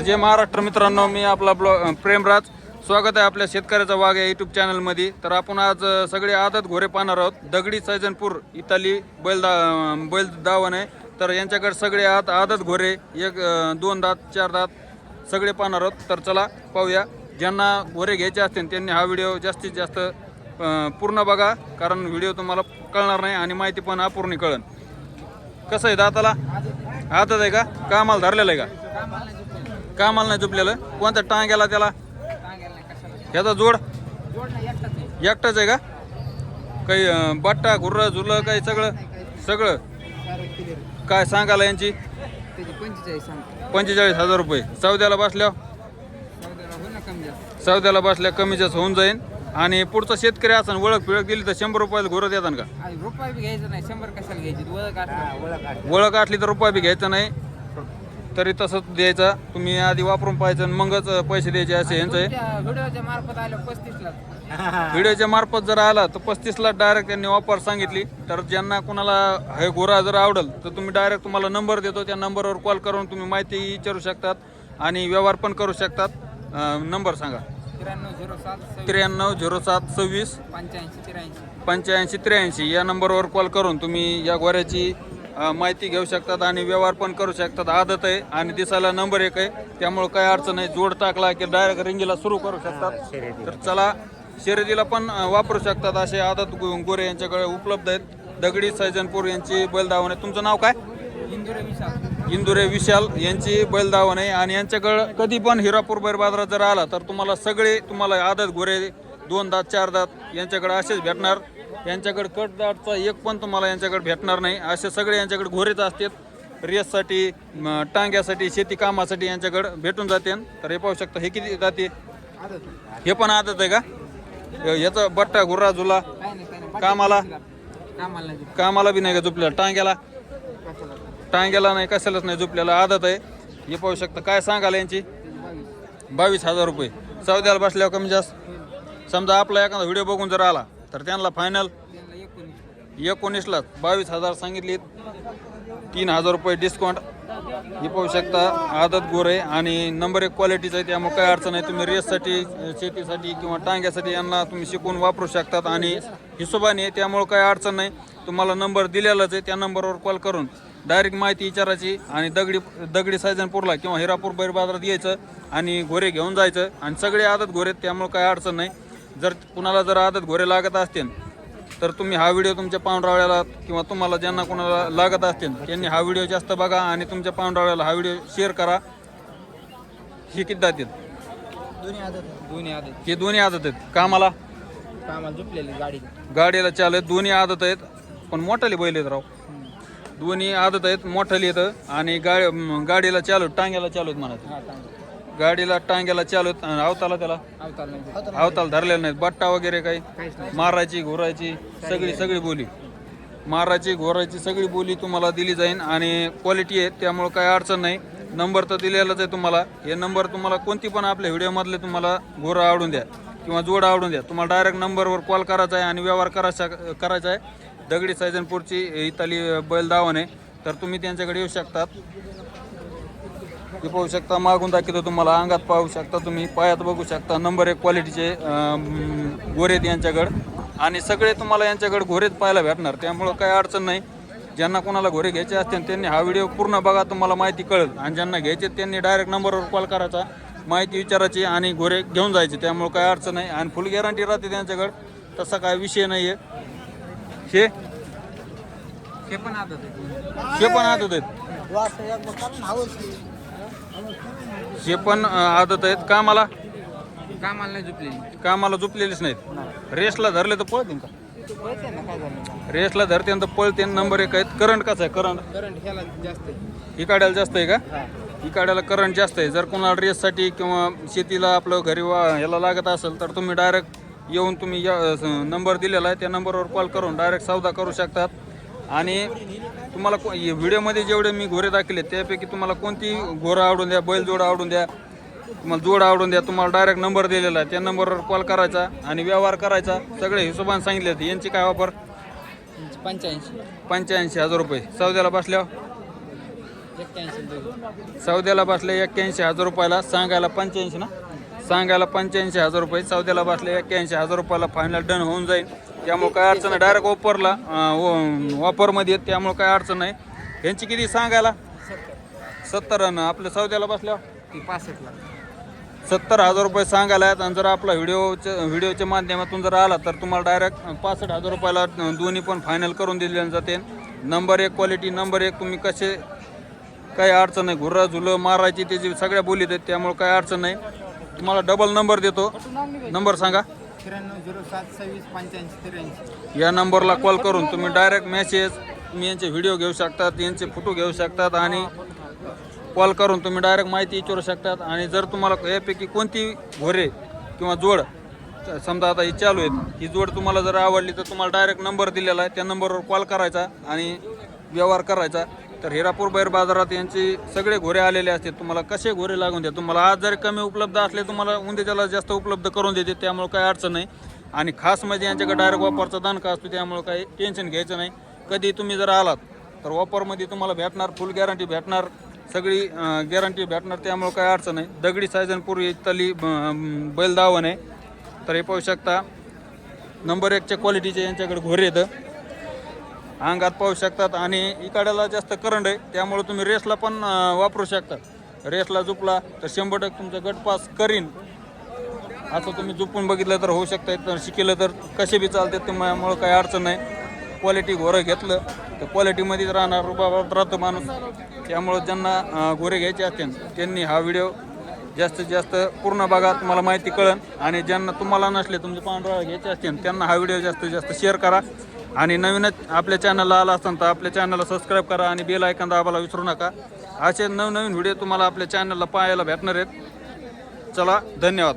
जय महाराष्ट्र मित्रांनो, मी आपला प्रेमराज. स्वागत आहे आपल्या शेतकऱ्याचा वाघ या यूट्यूब चॅनलमध्ये. तर आपण आज सगळे आदत घोरे पाहणार आहोत. दगडी सैजनपूर इथली बैल दावण आहे. तर यांच्याकडे सगळे आदत घोरे, एक 2 दात 4 दात सगळे पाहणार आहोत. तर चला पाहूया. ज्यांना घोरे घ्यायचे असतील त्यांनी हा व्हिडिओ जास्तीत जास्त पूर्ण बघा, कारण व्हिडिओ तुम्हाला कळणार नाही आणि माहिती पण अपूर्ण कळन. कसं आहे दाताला? आदत आहे का? कामाला धरलेलं आहे का? कामाला नाही झोपलेलं. कोणता टांग्याला त्याला? ह्याचा जोड एकटाच आहे का? काही बट्टा घुर्र झुलं काही सगळं काय सांगायला यांची? 45,000 रुपये. सौद्याला बसल्या कमी जास्त होऊन जाईल. आणि पुढचा शेतकरी असं ओळख पिळख दिली तर 100 रुपयाला घोरं देतात का? रुपये बी घ्यायचं नाही. 100 कशाला घ्यायची? ओळख असली तर रुपया बी घ्यायचा नाही, तरी तसंच द्यायचा. तुम्ही आधी वापरून पाहायचं आणि मगच पैसे द्यायचे असे यांचं आहे. व्हिडिओच्या मार्फत आलं 35,000. व्हिडिओच्या मार्फत जर आला तर 35,000 डायरेक्ट त्यांनी ऑफर सांगितली. तर ज्यांना कोणाला हे घोरा जर आवडेल तर तुम्ही डायरेक्ट तुम्हाला नंबर देतो, त्या नंबरवर कॉल करून तुम्ही माहिती विचारू शकतात आणि व्यवहार पण करू शकतात. नंबर सांगा. 930726 8583 या नंबरवर कॉल करून तुम्ही या घोऱ्याची माहिती घेऊ शकतात आणि व्यवहार पण करू शकतात. आदत आहे आणि दिसायला नंबर 1 आहे, त्यामुळे काही अडचण नाही. जोड टाकला की डायरेक्ट रिंगीला सुरू करू शकतात. तर चला, शर्यतीला पण वापरू शकतात असे आदत गोरे यांच्याकडे उपलब्ध आहेत. दगडी सैजनपूर यांची बैलदावण आहे. तुमचं नाव काय? इंदुरे विशाल यांची बैलदावण आहे. आणि यांच्याकडे कधी पण हिरापूर बैल बाजारात जर आला तर तुम्हाला आदत घोरे 2 दात 4 दात यांच्याकडे असेच भेटणार. यांच्याकडे कटदाटचा एक पण तुम्हाला यांच्याकडे भेटणार नाही. असे सगळे यांच्याकडे घोरेच असतात. रेससाठी, टांग्यासाठी, शेती कामासाठी यांच्याकडे भेटून जाते. तर हे पाहू शकता. हे किती जाते? हे पण आदत आहे का? याचा बट्टा घुर्रा झुला कामाला बी नाही का झुपलेला? टांग्याला नाही, कशालाच नाही झुपलेला. आदत आहे. हे पाहू शकता. काय सांगाल यांची? 22,000 रुपये. सौद्याला बसल्यावर कमी जास्त. समजा आपला एखादा व्हिडिओ बघून जर आला तर त्यांना फायनल 19,00,000 22,000 सांगितली. 3,000 रुपये डिस्काउंट. हे पाहू शकता. आदत गोरे आणि नंबर 1 क्वालिटीचं आहे, त्यामुळे काही अडचण नाही. तुम्ही रेससाठी, शेतीसाठी किंवा टांग्यासाठी यांना तुम्ही शिकून वापरू शकतात आणि हिशोबाने आहे, त्यामुळे काही अडचण नाही. तुम्हाला नंबर दिलेलाच आहे, त्या नंबरवर कॉल करून डायरेक्ट माहिती विचारायची आणि दगडी सैजनपूरला किंवा हिरापूर बैल बाजारात यायचं आणि घोरे घेऊन जायचं. आणि सगळे आदत घोरे, त्यामुळे काही अडचण नाही. जर कुणाला आदत घोरे लागत असतील तर तुम्ही हा व्हिडिओ तुमच्या पाहुणरावळ्याला किंवा तुम्हाला ज्यांना कोणाला लागत असतील त्यांनी हा व्हिडिओ जास्त बघा आणि तुमच्या पाहुणरावळ्याला हा व्हिडिओ शेअर करा. हे किती जातील? हे दोन्ही आदत आहेत. कामाला झोपलेली गाडीला चालू आहेत. दोन्ही आदत आहेत, पण मोठाली बैल आहेत राव. दोन्ही आदत आहेत, मोठाली येतं आणि गाडीला चालू, टांग्याला चालू आहेत म्हणा. गाडीला टांग्याला चालू आहेत. अवताला त्याला अवताला धरलेला नाहीत. बट्टा वगैरे काही मारायची घोरायची सगळी बोली, मारायची घोरायची सगळी बोली तुम्हाला दिली जाईल आणि क्वालिटी आहे, त्यामुळे काही अडचण नाही. नंबर तर दिलेलाच आहे तुम्हाला. हे नंबर तुम्हाला कोणती पण आपल्या व्हिडिओमधले तुम्हाला घोरा आवडून द्या किंवा जोड आवडून द्या, तुम्हाला डायरेक्ट नंबरवर कॉल करायचा आहे आणि व्यवहार करायचा आहे. दगडी सैजनपूरची इथली बैल दावण आहे. तर तुम्ही त्यांच्याकडे येऊ शकतात. हे पाहू शकता. मागून दाखवतो तुम्हाला. अंगात पाहू शकता तुम्ही, पायात बघू शकता. नंबर 1 क्वालिटीचे गोरेत यांच्याकडे आणि सगळे तुम्हाला यांच्याकडे घोरेच पाहायला भेटणार, त्यामुळं काही अडचण नाही. ज्यांना कोणाला घोरे घ्यायचे असतील त्यांनी हा व्हिडिओ पूर्ण बघा, तुम्हाला माहिती कळेल. आणि ज्यांना घ्यायचे त्यांनी डायरेक्ट नंबरवर कॉल करायचा, माहिती विचारायची आणि घोरे घेऊन जायचे, त्यामुळं काही अडचण नाही. आणि फुल गॅरंटी राहते त्यांच्याकडे, तसा काय विषय नाही आहे. हे पण आदत आहेत. हे पण आदत आहेत. कामाला झुपलेलीच नाहीत. रेसला धरले तर पळतील का? रेसला धरते तर पळते. नंबर 1 आहेत. करंट कसा आहे? करंट ही काढायला जास्त आहे का? ही काढायला करंट जास्त आहे. जर कोणाला रेससाठी किंवा शेतीला आपलं घरी ह्याला लागत असेल तर तुम्ही डायरेक्ट येऊन तुम्ही नंबर दिलेला आहे त्या नंबरवर कॉल करून डायरेक्ट सौदा करू शकतात. आणि तुम्हाला व्हिडिओमध्ये जेवढे मी घोरे दाखवले त्यापैकी तुम्हाला कोणती घोरा आवडून द्या, बैल जोड आवडून द्या, तुम्हाला जोड आवडून द्या, तुम्हाला डायरेक्ट नंबर दिलेला आहे त्या नंबरवर कॉल करायचा आणि व्यवहार करायचा. सगळे हिशोबाने सांगितले होते. यांची काय वापर? 85,000 रुपये. सौद्याला बसल्यावर सौद्याला बसले 81,000 रुपयाला, सांगायला 85 ना, सांगायला 85,000 रुपये, सौद्याला बसले 81,000 रुपयाला. फायनल डन होऊन जाईल, त्यामुळे काय अडचण नाही. डायरेक्ट ऑफरला ऑफरमध्ये आहेत, त्यामुळे काय अडचण नाही. यांची किती सांगायला 70 आणि आपल्या सौद्याला बसल्यावर 65 70,000 रुपये सांगायला आहेत. आणि जर आपला व्हिडिओच्या माध्यमातून जर आला तर तुम्हाला डायरेक्ट 65,000 रुपयाला दोन्ही पण फायनल करून दिले जाते. Number 1 quality, number 1. तुम्ही कसे काही अडचण नाही, घुर्रा झुलं मारायची त्याची सगळ्या बोलीत आहेत, त्यामुळे काही अडचण नाही. तुम्हाला डबल नंबर देतो, नंबर सांगा. 9307268583. या नंबरला कॉल करून तुम्ही डायरेक्ट मेसेज, तुम्ही यांचे व्हिडिओ घेऊ शकतात, यांचे फोटो घेऊ शकतात आणि कॉल करून तुम्ही डायरेक्ट माहिती विचारू शकतात. आणि जर तुम्हाला यापैकी कोणती घोरे किंवा जोड समजा आता ही चालू आहेत, ही जोड तुम्हाला जर आवडली तर तुम्हाला डायरेक्ट नंबर दिलेला आहे, त्या नंबरवर कॉल करायचा आणि व्यवहार करायचा. तर हिरापूर बैर बाजारात यांचे सगळे घोरे आलेले असते. तुम्हाला कसे घोरे लागून द्या, तुम्हाला आज जरी कमी उपलब्ध असले तुम्हाला उद्याच्याला जास्त उपलब्ध करून देते, त्यामुळे काही अडचण नाही. आणि खास म्हणजे यांच्याकडे डायरेक्ट वापरचा दणका असतो, त्यामुळे काही टेन्शन घ्यायचं नाही. कधी तुम्ही जर आलात तर वापरमध्ये तुम्हाला भेटणार, फुल गॅरंटी भेटणार, सगळी गॅरंटी भेटणार, त्यामुळे काही अडचण नाही. दगडी सायजनपूर्वी तली बैल दावण आहे. तर हे पाहू शकता, नंबर 1च्या क्वालिटीचे यांच्याकडे घोरे येतं, अंगात पाहू शकतात. आणि इकाड्याला जास्त करंट आहे, त्यामुळे तुम्ही रेसला पण वापरू शकता. रेसला झुपला तर 100% तुमचं गटपास करीन, असं तुम्ही झुपून बघितलं तर होऊ शकतं. तर शिकेलं तर कसे बी चालते, त्यामुळे काही अडचण नाही. क्वालिटी घोरं घेतलं तर क्वालिटीमध्येच राहणार, रुबाबात राहतो माणूस. त्यामुळं ज्यांना घोरे घ्यायचे असतील त्यांनी हा व्हिडिओ जास्तीत जास्त पूर्ण बघा, तुम्हाला माहिती कळन. आणि ज्यांना तुम्हाला नसले तुमचे पांढरा घ्यायचे असतील त्यांना हा व्हिडिओ जास्तीत जास्त शेअर करा. आणि नवीनच आपल्या चॅनलला आला असताना तर आपल्या चॅनलला सबस्क्राईब करा आणि बेल आयकॉन दाबायला विसरू नका. असे नवनवीन व्हिडिओ तुम्हाला आपल्या चॅनलला पाहायला भेटणार आहेत. चला, धन्यवाद.